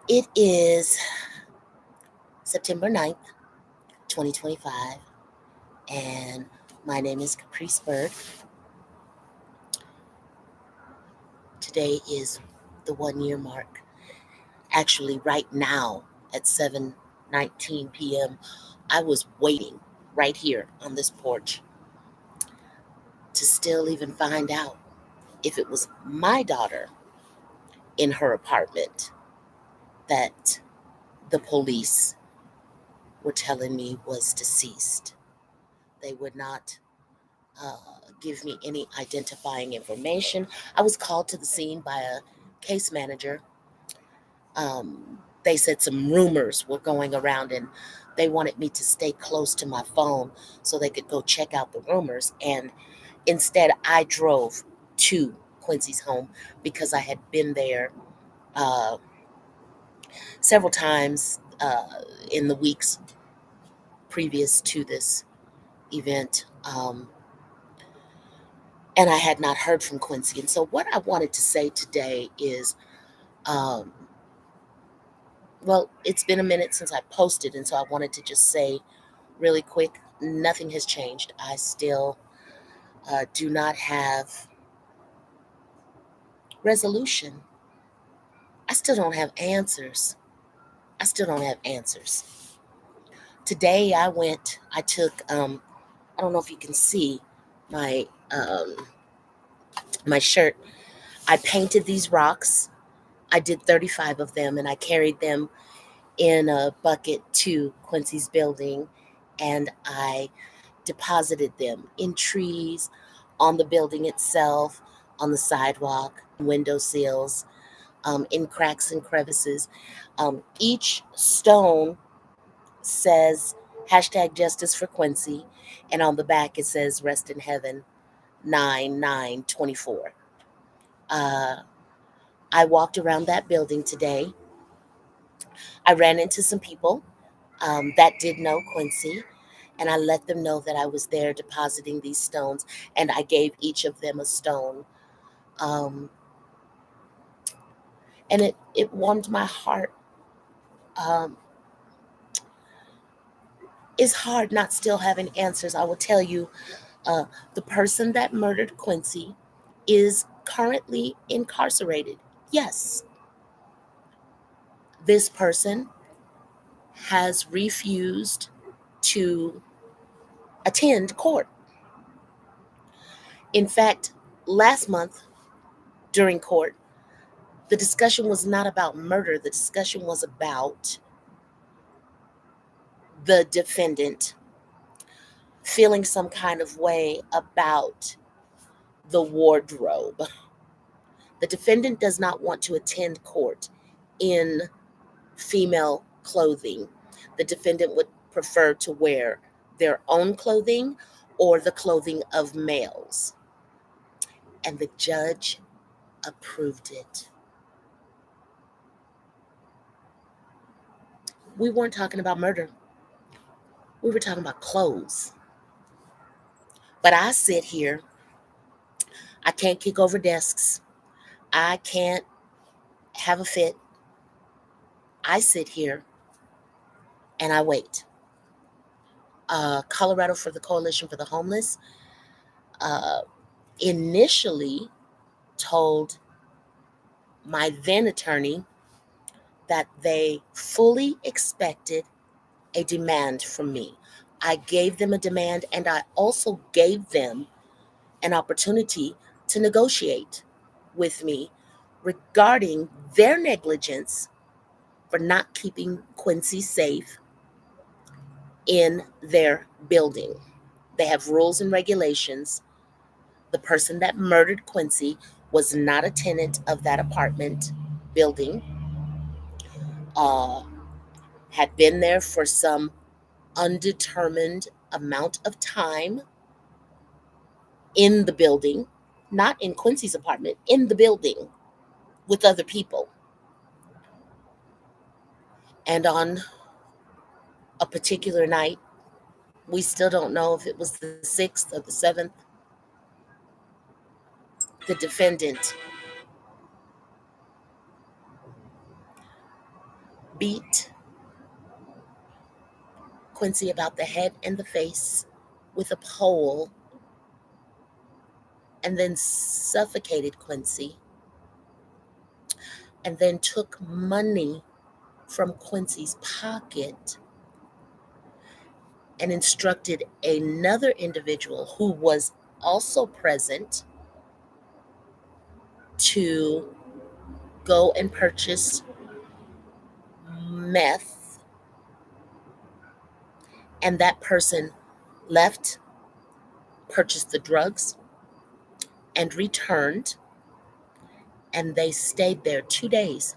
It is September 9th, 2025, and my name is Caprice Bird. Today is the 1 year mark. Actually, right now at 7:19 p.m., I was waiting right here on this porch to still even find out if it was my daughter in her apartment that the police were telling me was deceased. They would not uh, give me any identifying information. I was called to the scene by a case manager. Um, they said some rumors were going around and they wanted me to stay close to my phone so they could go check out the rumors. And instead, I drove to Quincy's home because I had been there uh, several times in the weeks previous to this event. And I had not heard from Quincy. And so, what I wanted to say today is um, well, it's been a minute since I posted. And so, I wanted to just say really quick nothing has changed. I still do not have resolution. I still don't have answers. I still don't have answers. Today, I took, I don't know if you can see my, my shirt. I painted these rocks. I did 35 of them and I carried them in a bucket to Quincy's building and I deposited them in trees, on the building itself, on the sidewalk, window sills, in cracks and crevices. Each stone says hashtag justice for Quincy, and on the back it says rest in heaven 9924. Uh, I walked around that building today. I ran into some people that did know Quincy, and I let them know that I was there depositing these stones, and I gave each of them a stone. Um, and it warmed my heart. Um, it's hard not still having answers. I will tell you, uh, the person that murdered Quincy is currently incarcerated. Yes, this person has refused to attend court. In fact, last month during court, the discussion was not about murder. The discussion was about the defendant feeling some kind of way about the wardrobe. The defendant does not want to attend court in female clothing. The defendant would prefer to wear their own clothing or the clothing of males. And the judge approved it. We weren't talking about murder, we were talking about clothes. But I sit here, I can't kick over desks, I can't have a fit. I sit here and I wait. Colorado for the Coalition for the Homeless uh, initially told my then attorney that they fully expected a demand from me. I gave them a demand and I also gave them an opportunity to negotiate with me regarding their negligence for not keeping Quincy safe in their building. They have rules and regulations. The person that murdered Quincy was not a tenant of that apartment building, uh, had been there for some undetermined amount of time in the building, not in Quincy's apartment, in the building with other people. And on a particular night, we still don't know if it was the 6th or the 7th, the defendant beat Quinci about the head and the face with a pole, and then suffocated Quinci, and then took money from Quinci's pocket and instructed another individual who was also present to go and purchase meth. And that person left, purchased the drugs, and returned. And they stayed there 2 days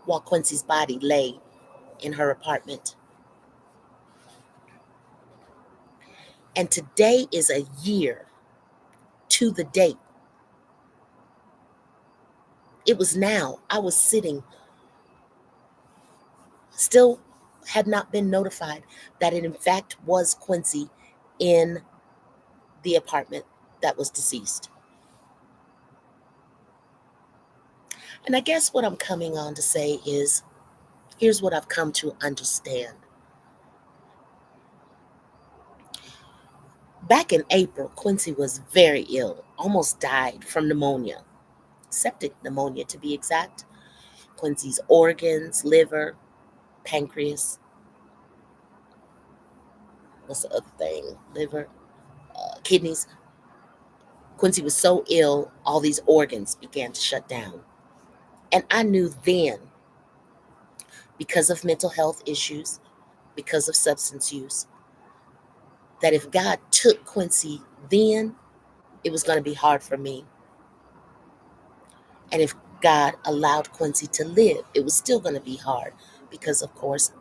while Quinci's body lay in her apartment. And today is a year to the date. It was now. I was sitting, still had not been notified that it in fact was Quinci in the apartment that was deceased. And I guess what I'm coming on to say is, here's what I've come to understand. Back in April, Quinci was very ill, almost died from pneumonia, septic pneumonia to be exact. Quinci's organs, liver, pancreas, what's the other thing? Liver, kidneys. Quinci was so ill, all these organs began to shut down. And I knew then, because of mental health issues, because of substance use, that if God took Quinci then, it was going to be hard for me. And if God allowed Quinci to live, it was still going to be hard because, of course,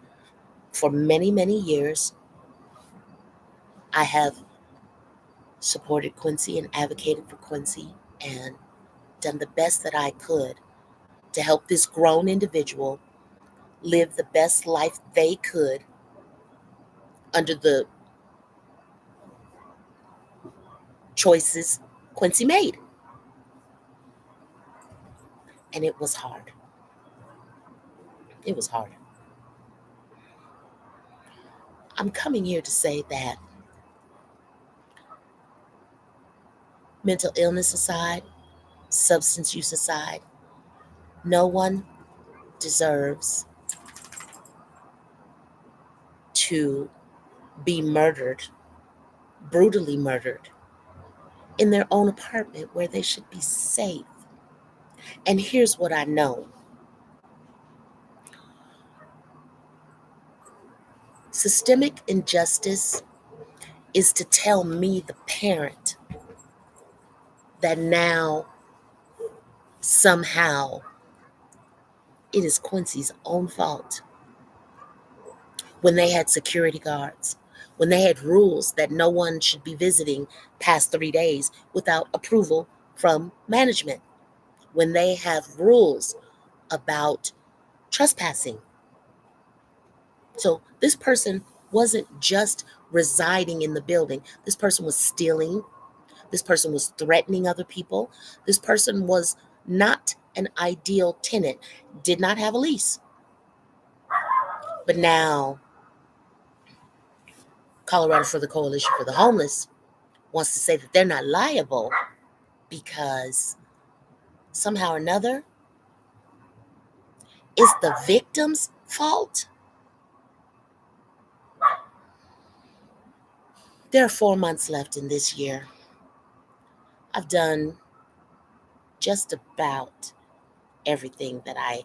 for many, many years, I have supported Quinci and advocated for Quinci and done the best that I could to help this grown individual live the best life they could under the choices Quinci made. And it was hard. It was hard. I'm coming here to say that mental illness aside, substance use aside, no one deserves to be murdered, brutally murdered, in their own apartment where they should be safe. And here's what I know. Systemic injustice is to tell me, the parent, that now somehow it is Quinci's own fault when they had security guards, when they had rules that no one should be visiting past 3 days without approval from management, when they have rules about trespassing. So this person wasn't just residing in the building. This person was stealing. This person was threatening other people. This person was not an ideal tenant, did not have a lease. But now, Colorado for the Coalition for the Homeless wants to say that they're not liable because somehow or another it's the victim's fault. There are 4 months left in this year. I've done just about everything that I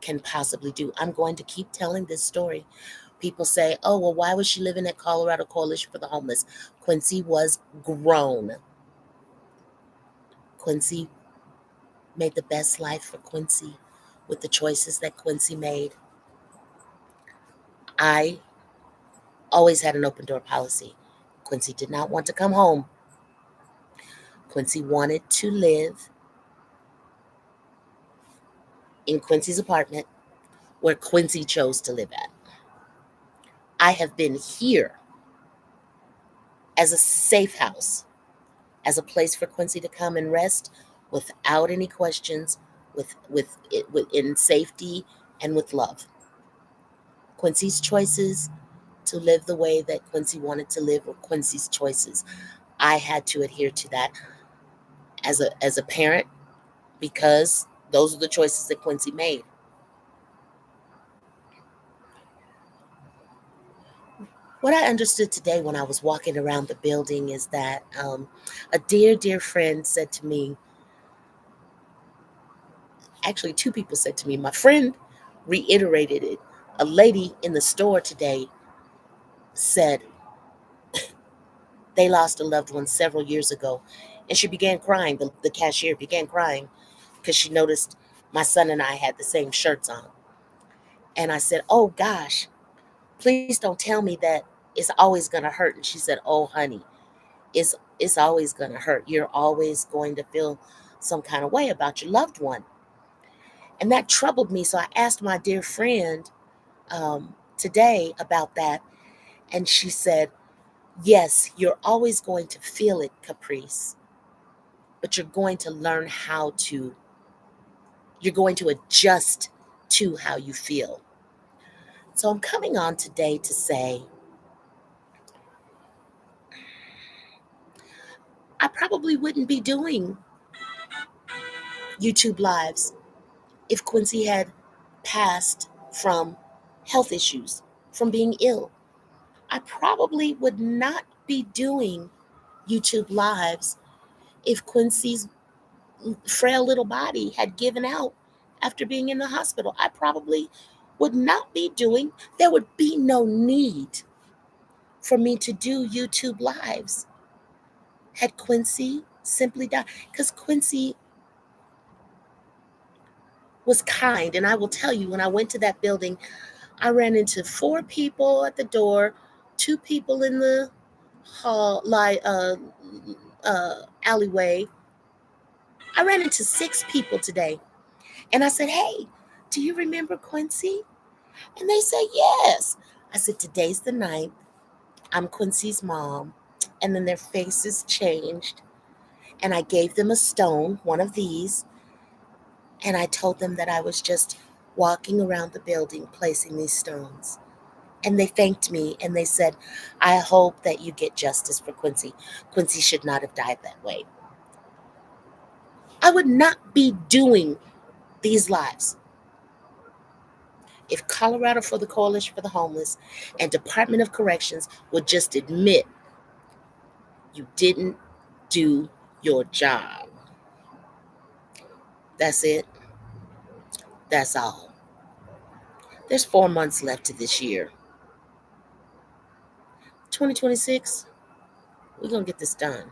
can possibly do. I'm going to keep telling this story. People say, oh, well, why was she living at Colorado Coalition for the Homeless? Quinci was grown. Quinci made the best life for Quinci with the choices that Quinci made. I always had an open door policy. Quinci did not want to come home. Quinci wanted to live in Quinci's apartment where Quinci chose to live at. I have been here as a safe house, as a place for Quinci to come and rest without any questions, with in safety and with love. Quincy's choices to live the way that Quincy wanted to live were Quincy's choices. I had to adhere to that as a parent because those are the choices that Quincy made. What I understood today when I was walking around the building is that a dear friend said to me, actually, two people said to me, my friend reiterated it. A lady in the store today said they lost a loved one several years ago. And she began crying. The cashier began crying because she noticed my son and I had the same shirts on. And I said, "Oh gosh, please don't tell me that it's always going to hurt." And she said, "Oh honey, it's always going to hurt. You're always going to feel some kind of way about your loved one." And that troubled me. So I asked my dear friend today about that. And she said, "Yes, you're always going to feel it, Caprice, but you're going to adjust to how you feel." So I'm coming on today to say I probably wouldn't be doing YouTube lives if Quincy had passed from health issues, from being ill. I probably would not be doing YouTube lives if Quincy's frail little body had given out after being in the hospital. I probably would not be doing, there would be no need for me to do YouTube lives had Quincy simply died. Because Quincy was kind. And I will tell you, when I went to that building, I ran into four people at the door, two people in the hall, alleyway. I ran into six people today. And I said, "Hey, do you remember Quincy?" And they said, "Yes." I said, "Today's the ninth. I'm Quincy's mom." And then their faces changed. And I gave them a stone, one of these. And I told them that I was just walking around the building placing these stones. And they thanked me and they said, "I hope that you get justice for Quincy. Quincy should not have died that way." I would not be doing these lives if Colorado for the Coalition for the Homeless and Department of Corrections would just admit you didn't do your job. That's it. That's all. There's 4 months left to this year. 2026, we're going to get this done.